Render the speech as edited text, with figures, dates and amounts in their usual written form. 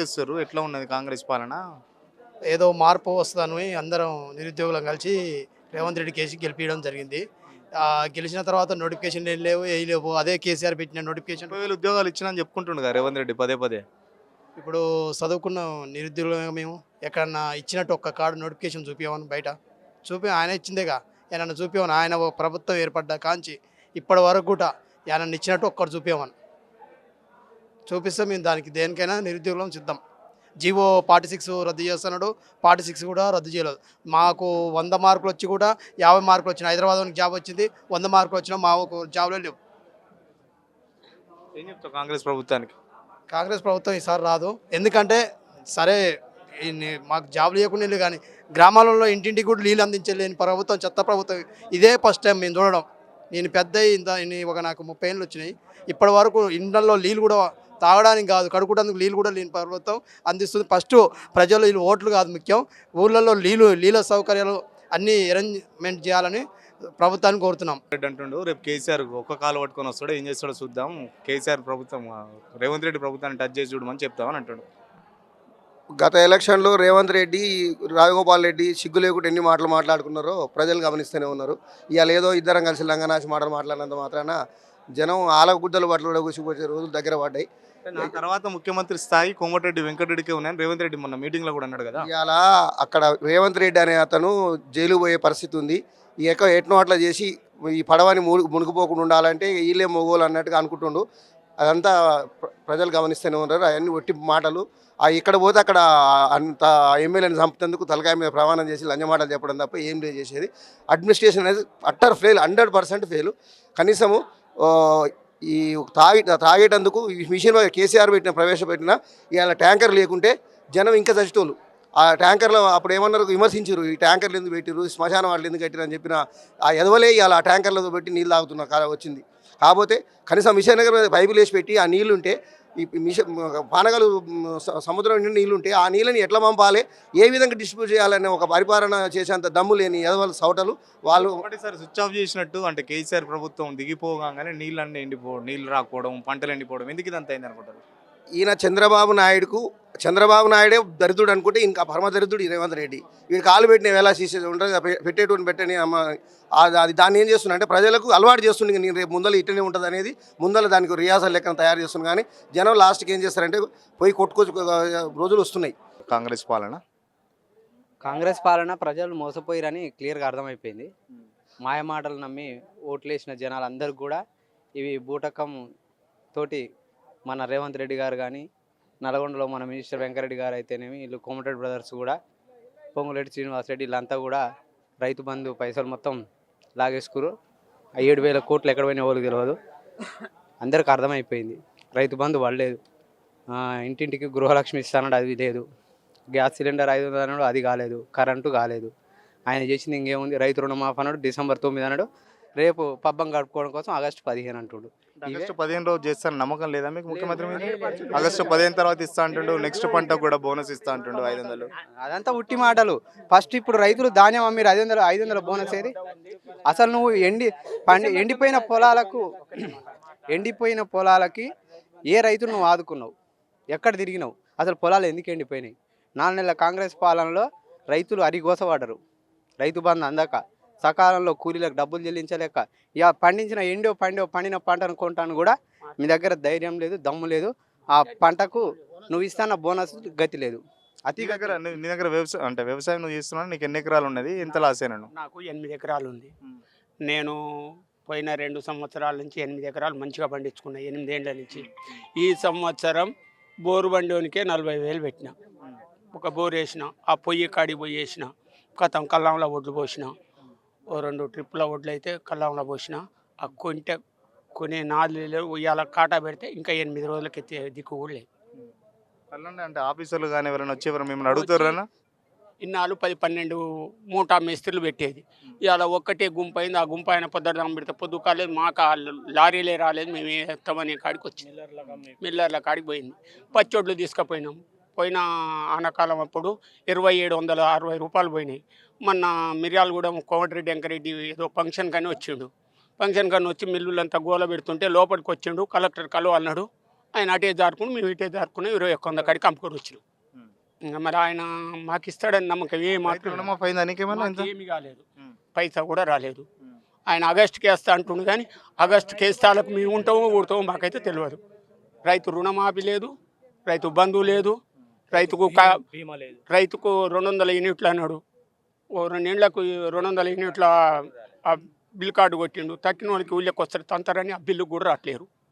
చేస్తారు? ఎట్లా ఉన్నది కాంగ్రెస్ పాలన? ఏదో మార్పు వస్తుందని అందరం నిరుద్యోగులం కలిసి రేవంత్ రెడ్డి కేసు గెలిపించడం జరిగింది. గెలిచిన తర్వాత నోటిఫికేషన్ ఏం లేవు, ఏవి లేవు. అదే కేసీఆర్ పెట్టిన నోటిఫికేషన్. 30,000 ఉద్యోగాలు ఇచ్చినా అని చెప్పుకుంటుండు కదా రేవంత్ రెడ్డి పదే పదే. ఇప్పుడు చదువుకున్న నిరుద్యోగులమే మేము. ఎక్కడన్నా ఇచ్చినట్టు ఒక్క కార్డు నోటిఫికేషన్ చూపించమని బయట ఆయన ఇచ్చిందేగా. ఏమన్నా చూపించమని ఆయన ఓ ప్రభుత్వం ఏర్పడ్డా కాంచి ఇప్పటి వరకు కూడా ఏమన్నా ఇచ్చినట్టు ఒక్కటి చూపించమని చూపిస్తే మేము దానికి దేనికైనా నిరుద్యోగులం సిద్ధం. జీవో 46 రద్దు చేస్తున్నాడు. 46 కూడా రద్దు చేయలేదు. మాకు 100 మార్కులు వచ్చి కూడా 50 మార్కులు వచ్చినాయి. హైదరాబాద్కి జాబ్ వచ్చింది, 100 మార్కులు వచ్చినా మాకు జాబ్లో లేవు. ఏం చెప్తావు కాంగ్రెస్ ప్రభుత్వానికి? కాంగ్రెస్ ప్రభుత్వం ఈసారి రాదు. ఎందుకంటే సరే మాకు జాబ్లు ఇవ్వకుండా కానీ గ్రామాలలో ఇంటింటికి కూడా నీళ్ళు అందించలేని ప్రభుత్వం, చెత్త ప్రభుత్వం. ఇదే ఫస్ట్ టైం మేము చూడడం. నేను పెద్ద నాకు 30 ఏళ్ళు వచ్చినాయి. ఇప్పటి వరకు ఇండ్లలో నీళ్ళు కూడా తాగడానికి కాదు, కడుక్కోవడానికి నీళ్ళు కూడా లేని ప్రభుత్వం అందిస్తుంది. ఫస్ట్ ప్రజలు వీళ్ళు ఓట్లు కాదు ముఖ్యం, ఊళ్ళల్లో నీళ్ళ సౌకర్యాలు అన్నీ అరేంజ్మెంట్ చేయాలని ప్రభుత్వాన్ని కోరుతున్నాం. రెడ్డి అంటుండు రేపు కేసీఆర్ ఒక్క కాలు పట్టుకొని వస్తాడో ఏం చేస్తాడో చూద్దాం, కేసీఆర్ ప్రభుత్వం రేవంత్ రెడ్డి ప్రభుత్వాన్ని టచ్ చేసి చూడమని చెప్తామని అంటాడు. గత ఎలక్షన్లో రేవంత్ రెడ్డి, రాజగోపాల్ రెడ్డి సిగ్గు లేకుండా ఎన్ని మాటలు మాట్లాడుకున్నారో ప్రజలు గమనిస్తూనే ఉన్నారు. ఇవాళ ఏదో ఇద్దరం కలిసి లంగనాసి మాటలు మాట్లాడినంత మాత్రాన జనం ఆలగుడ్డలు బట్టలు కూసిపోయే రోజులు దగ్గర పడ్డాయి. నా తర్వాత ముఖ్యమంత్రి స్థాయి కోమటిరెడ్డి వెంకటరెడ్డికే ఉన్నాయని రేవంత్ రెడ్డి మొన్న మీటింగ్లో కూడా అన్నాడు కదా. ఇవాళ అక్కడ రేవంత్ రెడ్డి అనే అతను జైలు పోయే పరిస్థితి ఉంది. ఎట్నో అట్లా చేసి ఈ పడవని మునిగిపోకుండా ఉండాలంటే వీళ్ళే మొగోలు అన్నట్టుగా అనుకుంటుండు. అదంతా ప్రజలు గమనిస్తూనే ఉన్నారు. అవన్నీ ఒట్టి మాటలు. ఇక్కడ పోతే అక్కడ అంత ఎమ్మెల్యేని చంపుతందుకు తలకాయ మీద ప్రమాణం చేసి లంచమాటలు చెప్పడం తప్ప ఏం లేదు చేసేది. అడ్మినిస్ట్రేషన్ అనేది అట్టర్ ఫెయిల్, 100% ఫెయిల్. కనీసము ఈ తాగేటందుకు ఈ మిషన్ కేసీఆర్ ప్రవేశపెట్టిన ఇవాళ ట్యాంకర్ లేకుంటే జనం ఇంకా చచ్చిటోళ్ళు. ఆ ట్యాంకర్లో అప్పుడు ఏమన్నారు, విమర్శించారు, ఈ ట్యాంకర్లు ఎందుకు పెట్టారు, శ్మశానం వాళ్ళు ఎందుకు కట్టారు అని చెప్పిన ఆ ఎదవలే ఇవాళ ఆ ట్యాంకర్లతో పెట్టి నీళ్ళు తాగుతున్న కాలం వచ్చింది. కాకపోతే కనీసం మిషన్ దగ్గర పైపులు వేసి పెట్టి ఆ నీళ్లుంటే ఈ మిషన్ పానగలు సముద్రం నుండి నీళ్లుంటే ఆ నీళ్ళని ఎట్లా పంపాలి, ఏ విధంగా డిస్ట్రిబ్యూట్ చేయాలనే ఒక పరిపాలన చేసేంత దమ్ము లేని ఎదవల సౌటలు వాళ్ళు ఒకటిసారి స్విచ్ ఆఫ్ చేసినట్టు. అంటే కేసీఆర్ ప్రభుత్వం దిగిపోగానే నీళ్ళన్నీ నీళ్ళు రాకపోవడం, పంటలు ఎండిపోవడం, ఎందుకు ఇదంతా అయింది అనుకుంటారు? ఈయన చంద్రబాబు నాయుడే దరిద్రుడు అనుకుంటే ఇంకా పరమ దరిద్రుడు ఈ రేవంత్ రెడ్డి. వీడు కాలు పెట్టిన వేళ తీసేది ఉంటుంది, పెట్టేటువంటి పెట్టని అది దాన్ని ఏం చేస్తున్నా అంటే ప్రజలకు అలవాటు చేస్తుంది. నేను రేపు ముందర ఇట్టనే ఉంటుంది అనేది ముందర దానికి రియాసల్ లెక్కన తయారు చేస్తుంది. కానీ జనం లాస్ట్కి ఏం చేస్తారంటే పోయి కొట్టుకొచ్చు రోజులు వస్తున్నాయి. కాంగ్రెస్ పాలన ప్రజలు మోసపోయిరని క్లియర్గా అర్థమైపోయింది. మాయ మాటలు నమ్మి ఓట్లేసిన జనాలందరికీ కూడా ఇవి బూటకం తోటి మన రేవంత్ రెడ్డి గారు కానీ, నల్గొండలో మన మినిస్టర్ వెంకరెడ్డి గారు అయితేనేమి, వీళ్ళు కోమటిరెడ్డి బ్రదర్స్ కూడా, పొంగులేటి శ్రీనివాస్ రెడ్డి, వీళ్ళంతా కూడా రైతు బంధు పైసలు మొత్తం లాగేసుకురు. 7,000 కోట్లు ఎక్కడ పోయినా ఎవరికి తెలియదు. అందరికి అర్థమైపోయింది. రైతు బంధు పడలేదు, ఇంటింటికి గృహలక్ష్మి ఇస్తానడు, అది లేదు. గ్యాస్ సిలిండర్ 500 అన్నాడు, అది కాలేదు. కరెంటు కాలేదు. ఆయన చేసింది ఇంకేముంది, రైతు రుణమాఫీ అన్నాడు, December 9 అన్నాడు. రేపు పబ్బం గడుపుకోవడం కోసం August 15 అంటుడు. August 15 రోజు చేస్తాను నమ్మకం లేదా మీకు ముఖ్యమంత్రి మీద? August 15 తర్వాత ఇస్తా అంటుండు, నెక్స్ట్ పంట కూడా బోనస్ ఇస్తా అంటుండు 500. అదంతా ఉట్టి మాటలు. ఫస్ట్ ఇప్పుడు రైతులు ధాన్యం అమ్మిరు, 500 బోనస్ ఏది? అసలు నువ్వు ఎండిపోయిన పొలాలకి ఏ రైతులు నువ్వు ఆదుకున్నావు? ఎక్కడ తిరిగినావు? అసలు పొలాలు ఎందుకు ఎండిపోయినాయి? 4 నెలల కాంగ్రెస్ పాలనలో రైతులు అరిగోసపడ్డరు. రైతు బంధు అందక, సకాలంలో కూలీలకు డబ్బులు చెల్లించలేక, ఇక పండిన పంటను కొంటాను కూడా మీ దగ్గర ధైర్యం లేదు, దమ్ము లేదు. ఆ పంటకు నువ్వు ఇస్తున్న బోనస్ గతి లేదు. నీ దగ్గర వ్యవసాయం నువ్వు చేస్తున్నావు, నీకు ఎన్ని ఎకరాలు ఉన్నది, ఎంత లాస్ అయినాను? నాకు 8 ఎకరాలు ఉంది. నేను పోయిన 2 సంవత్సరాల నుంచి 8 ఎకరాలు మంచిగా పండించుకున్నా, 8 ఏళ్ళ నుంచి. ఈ సంవత్సరం బోరు బండికే 40,000 పెట్టిన. ఒక బోరు వేసిన, ఆ పొయ్యి కాడికి పోయి వేసిన, కథం కల్లంలో ఒడ్లు పోసిన, ఓ 2 ట్రిప్పుల ఒడ్లు అయితే కల్లంలో పోసిన. ఆ కొనే 4 ఉయ్యాల కాటా పెడితే ఇంకా 8 రోజులకి దిక్కు కూడా లేదు. అంటే ఆఫీసర్లు కానీ ఎవరైనా వచ్చి మిమ్మల్ని అడుగుతారా? ఇన్నాళ్ళు 10-12 మూటా మేస్త్రీలు పెట్టేది. ఇవాళ ఒక్కటే గుంపు అయింది. ఆ గుంపు ఆయన పొద్దుదాం పెడితే పొద్దు కాలేదు, మాకు లారీలే రాలేదు, మేము ఎత్తామనే కాడికి వచ్చింది. మిల్లర్ల కాడికి పోయింది. పచ్చొడ్లు తీసుకుపోయినాం. పోయిన ఆనకాలం అప్పుడు 2,760 రూపాయలు పోయినాయి. మొన్న మిర్యాలగూడెం కోమటిరెడ్డి వెంకరెడ్డి ఏదో ఫంక్షన్ కానీ వచ్చిండు. ఫంక్షన్ కానీ వచ్చి మిల్లులంతా గోల పెడుతుంటే లోపలికి వచ్చిండు. కలెక్టర్ కలవాలన్నాడు. ఆయన అటే జారుకుని మేము ఇటే జారుకుని 21 కాడికి అమ్ముకొని వచ్చినాం. ఇంకా మరి ఆయన మాకు ఇస్తాడని నమ్మకం రైతు మాత్రం రుణమాఫీ అయిందా నీకేమన్నా ఇంత? ఏమి కాలేదు, పైసా కూడా రాలేదు. ఆయన ఆగస్టుకి వేస్తా అంటుండు కానీ ఆగస్టుకి వేస్తాలకు మేము ఉంటామో ఊడతామో మాకైతే తెలియదు. రైతు రుణమాఫీ లేదు, రైతు బంధువు లేదు, రైతుకు 200 యూనిట్లు అన్నాడు. ఓ 2 ఏళ్లకు 200 యూనిట్ల ఆ బిల్ కార్డు కొట్టిండు. తక్కిన వాళ్ళకి ఊళ్ళకి వస్తారు తంతారని ఆ బిల్లు కూడా రావట్లేరు.